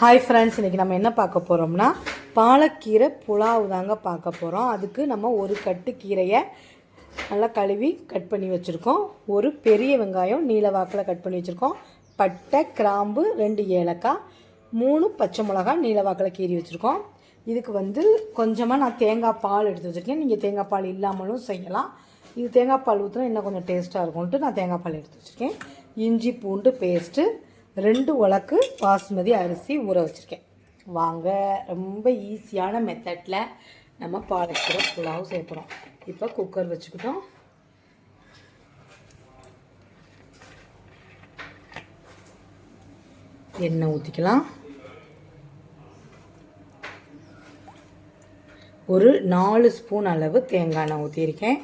Hi friends, இன்றைக்கி நம்ம என்ன பார்க்க போகிறோம்னா பாலக்கீரை புலாவ் தாங்க பார்க்க போகிறோம். அதுக்கு நம்ம ஒரு கட்டு கீரையை நல்லா கழுவி கட் பண்ணி வச்சுருக்கோம். ஒரு பெரிய வெங்காயம் நீல வாக்கில் கட் பண்ணி வச்சுருக்கோம். பட்டை, கிராம்பு, 2 ஏலக்காய், 3 பச்சை மிளகாய் நீல வாக்கில் கீறி வச்சுருக்கோம். இதுக்கு கொஞ்சமாக நான் தேங்காய் பால் எடுத்து வச்சுருக்கேன். நீங்கள் தேங்காய் பால் இல்லாமலும் செய்யலாம். இது தேங்காய் பால் ஊற்றினா இன்னும் கொஞ்சம் டேஸ்ட்டாக இருக்கும்ன்ட்டு நான் தேங்காய் பால் எடுத்து வச்சுருக்கேன். இஞ்சி பூண்டு பேஸ்ட்டு, 2 உலக்கு பாஸ்மதி அரிசி ஊற வச்சுருக்கேன். வாங்க, ரொம்ப ஈஸியான மெத்தடில் நம்ம பாலக்கீரை புலாவ் சேர்க்குறோம். இப்போ குக்கர் வச்சுக்கிட்டோம். எண்ணெய் ஊற்றிக்கலாம். ஒரு 4 ஸ்பூன் அளவு தேங்காய் எண்ணெய் ஊற்றியிருக்கேன்.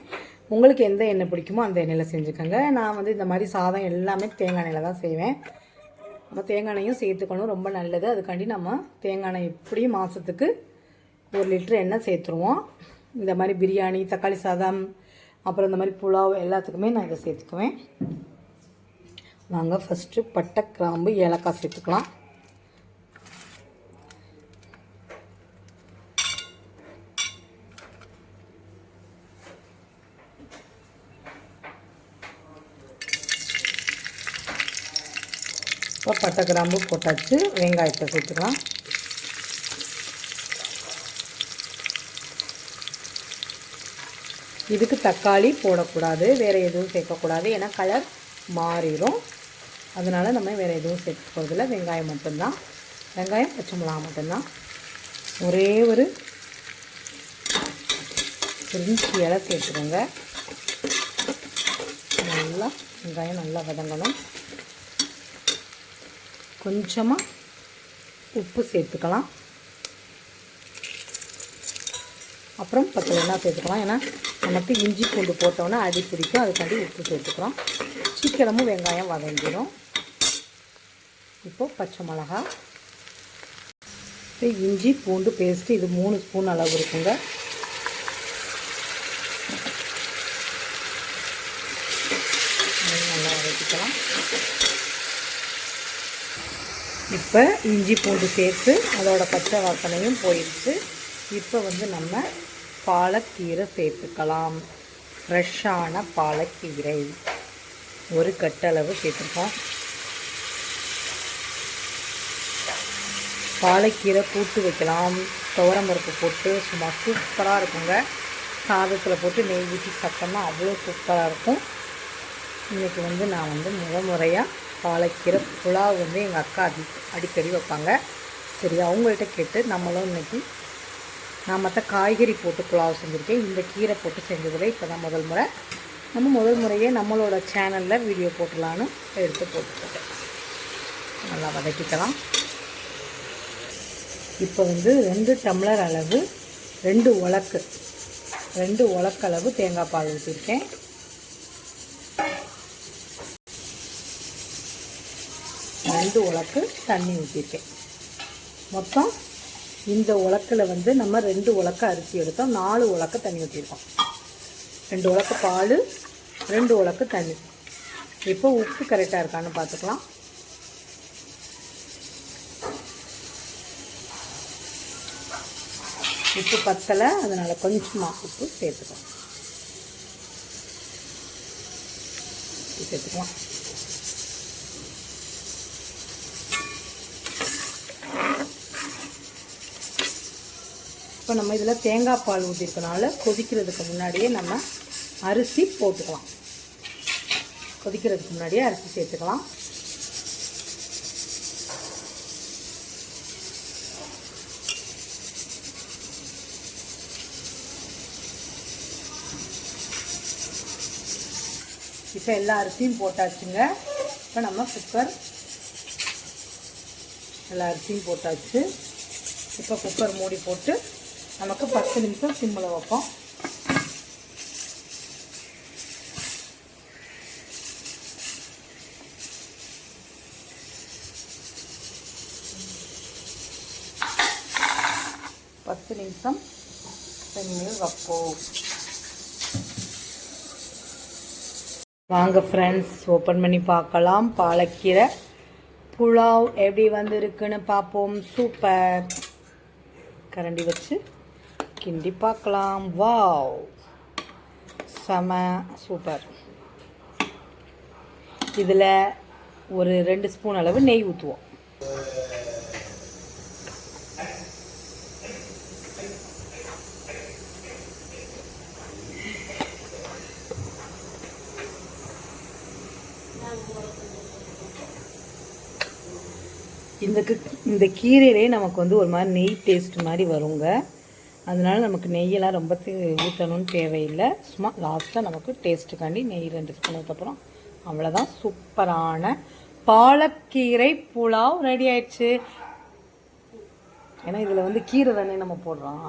உங்களுக்கு எந்த எண்ணெய் பிடிக்குமோ அந்த எண்ணெயில் செஞ்சுக்கோங்க. நான் இந்த மாதிரி சாதம் எல்லாமே தேங்காய் எண்ணெயில் தான் செய்வேன். நம்ம தேங்காய் எண்ணெயும் சேர்த்துக்கணும், ரொம்ப நல்லது. அதுக்காண்டி நம்ம தேங்காய் எண்ணெய் எப்படியும் மாதத்துக்கு 1 லிட்டர் எண்ணெய் சேர்த்துருவோம். இந்த மாதிரி பிரியாணி, தக்காளி சாதம், அப்புறம் இந்த மாதிரி புலாவ் எல்லாத்துக்குமே நான் இதை சேர்த்துக்குவேன். வாங்க, ஃபஸ்ட்டு பட்டை, கிராம்பு, ஏலக்காய் சேர்த்துக்கலாம். இப்போ பட்டை கிராம்பு போட்டாச்சு. வெங்காயத்தை சேர்த்துக்கலாம். இதுக்கு தக்காளி போடக்கூடாது, வேறு எதுவும் சேர்க்கக்கூடாது, ஏன்னா கலர் மாறிடும். அதனால் நம்ம வேறு எதுவும் சேர்க்க போகிறதில்ல. வெங்காயம் மட்டும்தான், வெங்காயம் பச்சை மிளகா மட்டும்தான். ஒரே ஒரு பிரிஞ்சி இலை சேர்த்துக்கோங்க. நல்லா வெங்காயம் நல்லா வதங்கணும். கொஞ்சமாக உப்பு சேர்த்துக்கலாம். அப்புறம் பச்சைலாம் சேர்த்துக்கலாம், ஏன்னா நமக்கு இஞ்சி பூண்டு போட்டோன்னா அடி பிடிக்கும். அதுக்காண்டி உப்பு சேர்த்துக்கலாம். சீக்கிரமும் வெங்காயம் வதங்கிடும். இப்போது பச்சை மிளகா, இஞ்சி பூண்டு பேஸ்ட்டு, இது 3 ஸ்பூன் அளவு இருக்குங்க. நல்லா வதக்கிக்கலாம். இப்போ இஞ்சி பூண்டு சேர்த்து அதோட பச்சை வாசனையும் போயிடுச்சு. இப்போ நம்ம பாலக்கீரை சேர்த்துக்கலாம். ஃப்ரெஷ்ஷான பாலக்கீரை ஒரு கட்டளவு சேர்த்துப்போம். பாலக்கீரை கூட்டு வைக்கலாம், துவரம்பருப்பு போட்டு சும்மா சூப்பராக இருக்குங்க. சாதத்தில் போட்டு நெய் ஊற்றி சாப்பிட்டோம்னா அவ்வளோ சூப்பராக இருக்கும். இன்றைக்கி நான் முறையாக பாலக்கீரை புலாவ் எங்கள் அக்கா அடிக்கடி வைப்பாங்க. சரி, அவங்கள்ட்ட கேட்டு நம்மளும் இன்றைக்கி நான் மற்ற காய்கறி போட்டு புலாவ் செஞ்சுருக்கேன். இந்த கீரை போட்டு செஞ்சதில் இப்போ தான் முதல் முறை. முதல் முறையே நம்மளோட சேனலில் வீடியோ போட்டலான்னு எடுத்து போட்டுருக்கேன். நல்லா வதக்கிக்கலாம். இப்போ 2 டம்ளர் அளவு 2 உலக்களவு தேங்காய் பால் ஊற்றிருக்கேன். 2 உலக்கு தண்ணி ஊற்றிருக்கேன். மொத்தம் இந்த உலக்கில் நம்ம 2 உலக்கு அரிசி எடுத்தோம், 4 உலக்கு தண்ணி ஊற்றிருக்கோம். 2 உலக்கு பால், 2 உலக்கு தண்ணி. இப்போ உப்பு கரெக்டாக இருக்கான்னு பார்த்துக்கலாம். உப்பு பத்தலை, அதனால் கொஞ்சமாக உப்பு சேர்த்துக்கலாம். இப்போ நம்ம இதில் தேங்காய் பால் ஊற்றிருக்கனால கொதிக்கிறதுக்கு முன்னாடியே நம்ம அரிசி போட்டுக்கலாம். கொதிக்கிறதுக்கு முன்னாடியே அரிசி சேர்த்துக்கலாம். இப்போ எல்லா அரிசியும் போட்டாச்சுங்க. இப்போ நம்ம குக்கர் எல்லா அரிசியும் போட்டாச்சு. இப்போ குக்கர் மூடி போட்டு நமக்கு 10 நிமிஷம் சிம்மில் வைப்போம். சிம்மில் வைப்போம். வாங்க ஃப்ரெண்ட்ஸ், ஓப்பன் பண்ணி பார்க்கலாம். பாலக்கீரை புலாவ் எப்படி வந்திருக்குன்னு பார்ப்போம். சூப்பர். கரண்டி வச்சு கிண்டி பார்க்கலாம். வாவ், செம சூப்பர். இதில் ஒரு 2 ஸ்பூன் அளவு நெய் ஊற்றுவோம். இந்த கீரையிலே நமக்கு வந்து ஒரு மாதிரி நெய் டேஸ்ட் மாதிரி வருங்க. அதனால நமக்கு நெய்யெல்லாம் ரொம்ப ஊற்றணும்னு தேவையில்லை. சும்மா லாஸ்ட்டாக நமக்கு டேஸ்ட்டுக்காண்டி நெய் 2 ஸ்பூன் ஊற்றப்போகிறோம். அவ்வளோதான். சூப்பரான பாலக்கீரை புலாவ் ரெடி ஆயிடுச்சு. ஏன்னா இதில் வந்து கீரை தானே நம்ம போடுறோம்.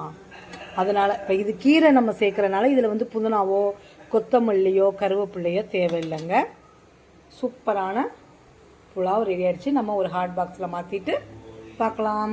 அதனால் இப்போ இது கீரை நம்ம சேர்க்குறனால இதில் வந்து புதினாவோ கொத்தமல்லியோ கருவேப்பிள்ளையோ தேவையில்லைங்க. சூப்பரான புலாவ் ரெடி ஆயிடுச்சு. நம்ம ஒரு ஹாட் பாக்ஸில் மாற்றிட்டு பார்க்கலாம்.